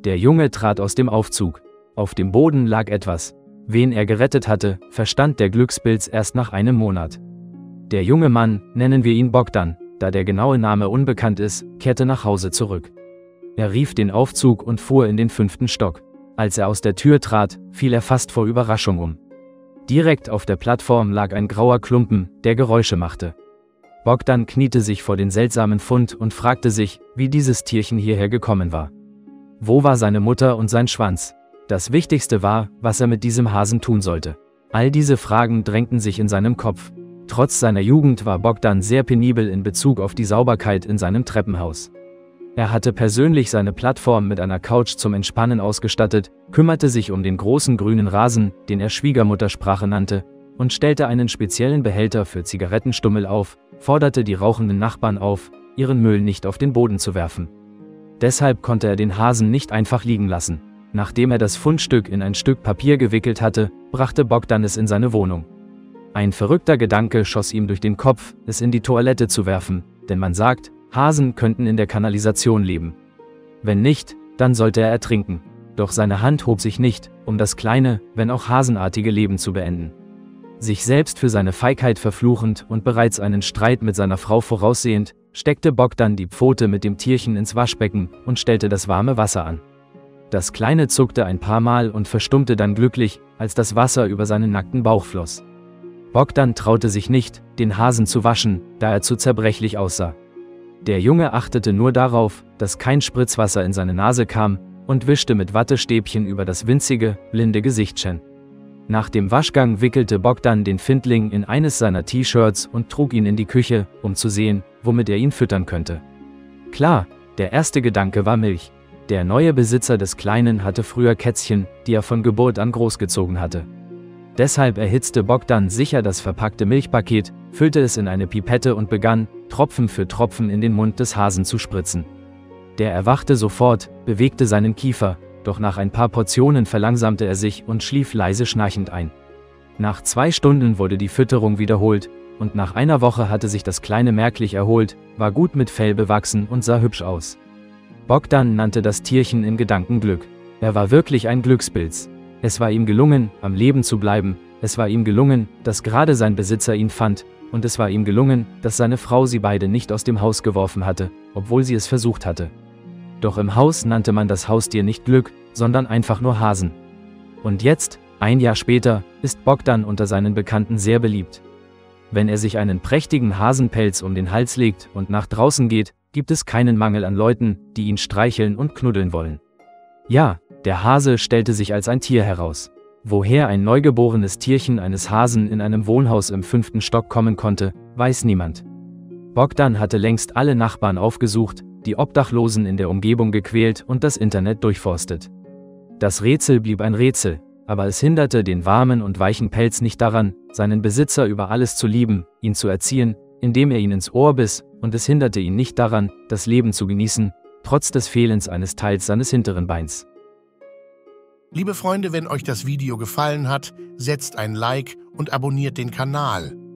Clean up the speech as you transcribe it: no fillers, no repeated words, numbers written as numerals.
Der Junge trat aus dem Aufzug. Auf dem Boden lag etwas. Wen er gerettet hatte, verstand der Glückspilz erst nach einem Monat. Der junge Mann, nennen wir ihn Bogdan, da der genaue Name unbekannt ist, kehrte nach Hause zurück. Er rief den Aufzug und fuhr in den 5. Stock. Als er aus der Tür trat, fiel er fast vor Überraschung um. Direkt auf der Plattform lag ein grauer Klumpen, der Geräusche machte. Bogdan kniete sich vor den seltsamen Fund und fragte sich, wie dieses Tierchen hierher gekommen war. Wo war seine Mutter und sein Schwanz? Das Wichtigste war, was er mit diesem Hasen tun sollte. All diese Fragen drängten sich in seinem Kopf. Trotz seiner Jugend war Bogdan sehr penibel in Bezug auf die Sauberkeit in seinem Treppenhaus. Er hatte persönlich seine Plattform mit einer Couch zum Entspannen ausgestattet, kümmerte sich um den großen grünen Rasen, den er Schwiegermuttersprache nannte, und stellte einen speziellen Behälter für Zigarettenstummel auf, forderte die rauchenden Nachbarn auf, ihren Müll nicht auf den Boden zu werfen. Deshalb konnte er den Hasen nicht einfach liegen lassen. Nachdem er das Fundstück in ein Stück Papier gewickelt hatte, brachte Bogdan es in seine Wohnung. Ein verrückter Gedanke schoss ihm durch den Kopf, es in die Toilette zu werfen, denn man sagt, Hasen könnten in der Kanalisation leben. Wenn nicht, dann sollte er ertrinken. Doch seine Hand hob sich nicht, um das kleine, wenn auch hasenartige Leben zu beenden. Sich selbst für seine Feigheit verfluchend und bereits einen Streit mit seiner Frau voraussehend, steckte Bogdan die Pfote mit dem Tierchen ins Waschbecken und stellte das warme Wasser an. Das Kleine zuckte ein paar Mal und verstummte dann glücklich, als das Wasser über seinen nackten Bauch floss. Bogdan traute sich nicht, den Hasen zu waschen, da er zu zerbrechlich aussah. Der Junge achtete nur darauf, dass kein Spritzwasser in seine Nase kam, und wischte mit Wattestäbchen über das winzige, blinde Gesichtchen. Nach dem Waschgang wickelte Bogdan den Findling in eines seiner T-Shirts und trug ihn in die Küche, um zu sehen, womit er ihn füttern könnte. Klar, der erste Gedanke war Milch. Der neue Besitzer des Kleinen hatte früher Kätzchen, die er von Geburt an großgezogen hatte. Deshalb erhitzte Bogdan sicher das verpackte Milchpaket, füllte es in eine Pipette und begann, Tropfen für Tropfen in den Mund des Hasen zu spritzen. Der erwachte sofort, bewegte seinen Kiefer, doch nach ein paar Portionen verlangsamte er sich und schlief leise schnarchend ein. Nach 2 Stunden wurde die Fütterung wiederholt, und nach einer Woche hatte sich das Kleine merklich erholt, war gut mit Fell bewachsen und sah hübsch aus. Bogdan nannte das Tierchen in Gedanken Glück. Er war wirklich ein Glückspilz. Es war ihm gelungen, am Leben zu bleiben, es war ihm gelungen, dass gerade sein Besitzer ihn fand, und es war ihm gelungen, dass seine Frau sie beide nicht aus dem Haus geworfen hatte, obwohl sie es versucht hatte. Doch im Haus nannte man das Haustier nicht Glück, sondern einfach nur Hasen. Und jetzt, ein Jahr später, ist Bogdan unter seinen Bekannten sehr beliebt. Wenn er sich einen prächtigen Hasenpelz um den Hals legt und nach draußen geht, gibt es keinen Mangel an Leuten, die ihn streicheln und knuddeln wollen. Ja, der Hase stellte sich als ein Tier heraus. Woher ein neugeborenes Tierchen eines Hasen in einem Wohnhaus im 5. Stock kommen konnte, weiß niemand. Bogdan hatte längst alle Nachbarn aufgesucht, die Obdachlosen in der Umgebung gequält und das Internet durchforstet. Das Rätsel blieb ein Rätsel, aber es hinderte den warmen und weichen Pelz nicht daran, seinen Besitzer über alles zu lieben, ihn zu erziehen, indem er ihn ins Ohr biss, und es hinderte ihn nicht daran, das Leben zu genießen, trotz des Fehlens eines Teils seines hinteren Beins. Liebe Freunde, wenn euch das Video gefallen hat, setzt ein Like und abonniert den Kanal.